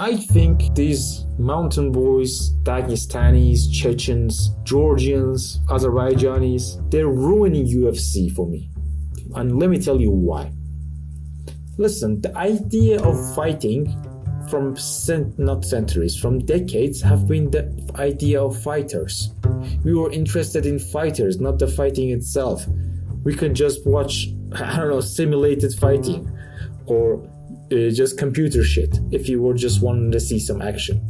I think these mountain boys, Dagestanis, Chechens, Georgians, Azerbaijanis, they're ruining UFC for me. And let me tell you why. Listen, the idea of fighting from not centuries, from decades, have been the idea of fighters. We were interested in fighters, not the fighting itself. We could just watch, simulated fighting or just computer shit if you were just wanting to see some action.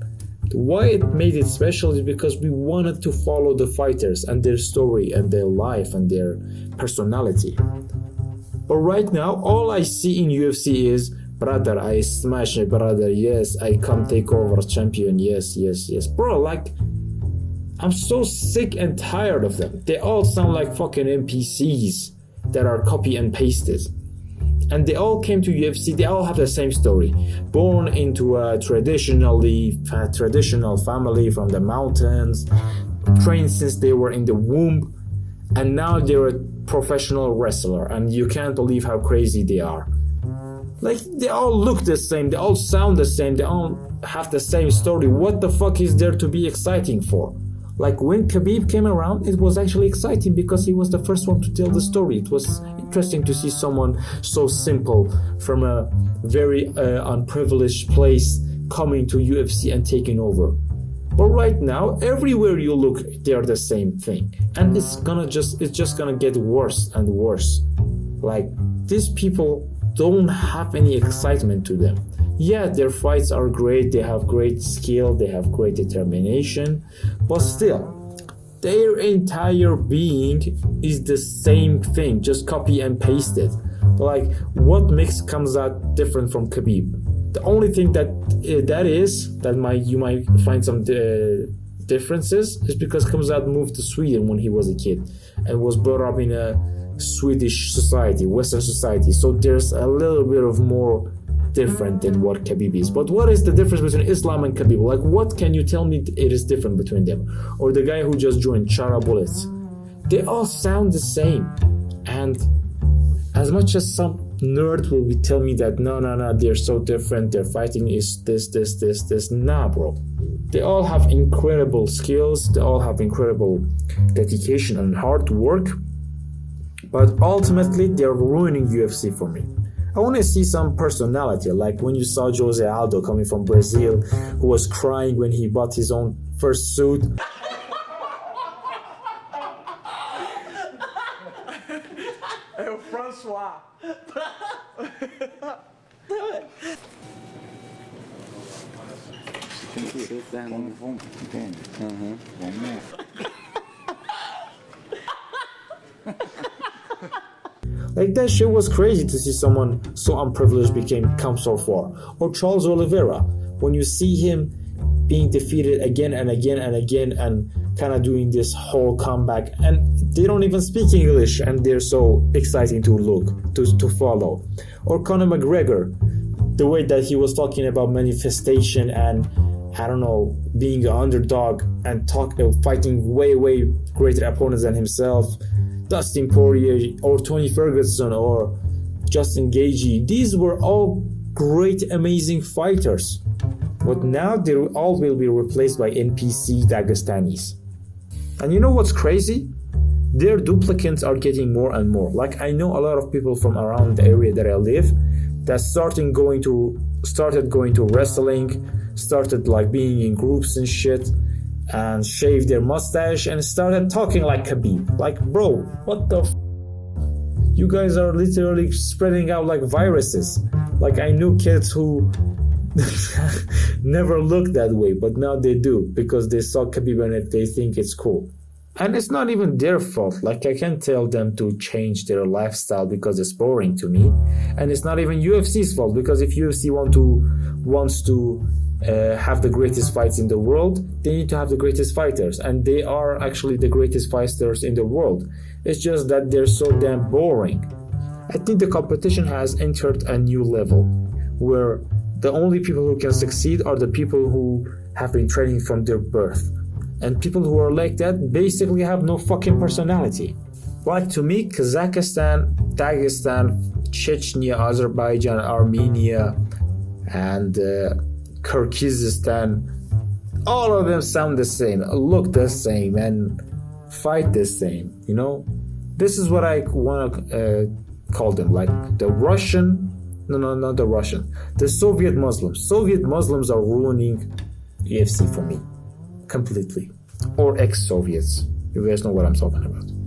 Why it made it special is because we wanted to follow the fighters and their story and their life and their personality. But right now, all I see in UFC is, brother, I smash my brother, yes, I come take over champion, yes. Bro, I'm so sick and tired of them. They all sound like fucking NPCs that are copy and pasted. And they all came to UFC, they all have the same story. Born into a traditional family from the mountains, trained since they were in the womb, and now they're a professional wrestler, and you can't believe how crazy they are. They all look the same, they all sound the same, they all have the same story. What the fuck is there to be exciting for? When Khabib came around, it was actually exciting because he was the first one to tell the story. It was interesting to see someone so simple from a very unprivileged place coming to UFC and taking over. But right now, everywhere you look, they're the same thing, and it's just gonna get worse and worse. These people don't have any excitement to them. Yeah, their fights are great, they have great skill, they have great determination, but still, their entire being is the same thing, just copy and paste it. What comes out different from Khabib? The only thing that you might find some differences is because Khamzat moved to Sweden when he was a kid and was brought up in a Swedish society, Western society. So there's a little bit of more different than what Khabib is. But what is the difference between Islam and Khabib? What can you tell me it is different between them? Or the guy who just joined, Chara Bullets. They all sound the same. And as much as some nerd will tell me that no, they're so different, their fighting is this, nah, bro. They all have incredible skills, they all have incredible dedication and hard work, but ultimately they're ruining UFC for me. I want to see some personality, like when you saw Jose Aldo coming from Brazil, who was crying when he bought his own first suit. É o François. Tem que ser, vamos, entende? Vamos. That shit was crazy to see someone so unprivileged come so far. Or Charles Oliveira, when you see him being defeated again and again and again and kind of doing this whole comeback, and they don't even speak English and they're so exciting to to follow. Or Conor McGregor, the way that he was talking about manifestation and being an underdog and fighting way greater opponents than himself. Dustin Poirier or Tony Ferguson or Justin Gaethje, these were all great, amazing fighters. But now they all will be replaced by NPC Dagestanis. And you know what's crazy? Their duplicates are getting more and more. I know a lot of people from around the area that I live that started going to wrestling, started being in groups and shit, and shaved their mustache and started talking like Khabib. Bro, what the you guys are literally spreading out like viruses. I knew kids who never looked that way, but now they do because they saw Khabib and they think it's cool. And it's not even their fault. I can't tell them to change their lifestyle because it's boring to me. And it's not even UFC's fault, because if UFC wants to have the greatest fights in the world, they need to have the greatest fighters, and they are actually the greatest fighters in the world. It's just that they're so damn boring. I think the competition has entered a new level where the only people who can succeed are the people who have been training from their birth, and people who are like that basically have no fucking personality. To me, Kazakhstan, Dagestan, Chechnya, Azerbaijan, Armenia, and Kyrgyzstan, all of them sound the same, look the same, and fight the same, you know? This is what I want to call them, like the Russian, no, not the Russian, the Soviet Muslims. Soviet Muslims are ruining UFC for me, completely. Or ex-Soviets. You guys know what I'm talking about.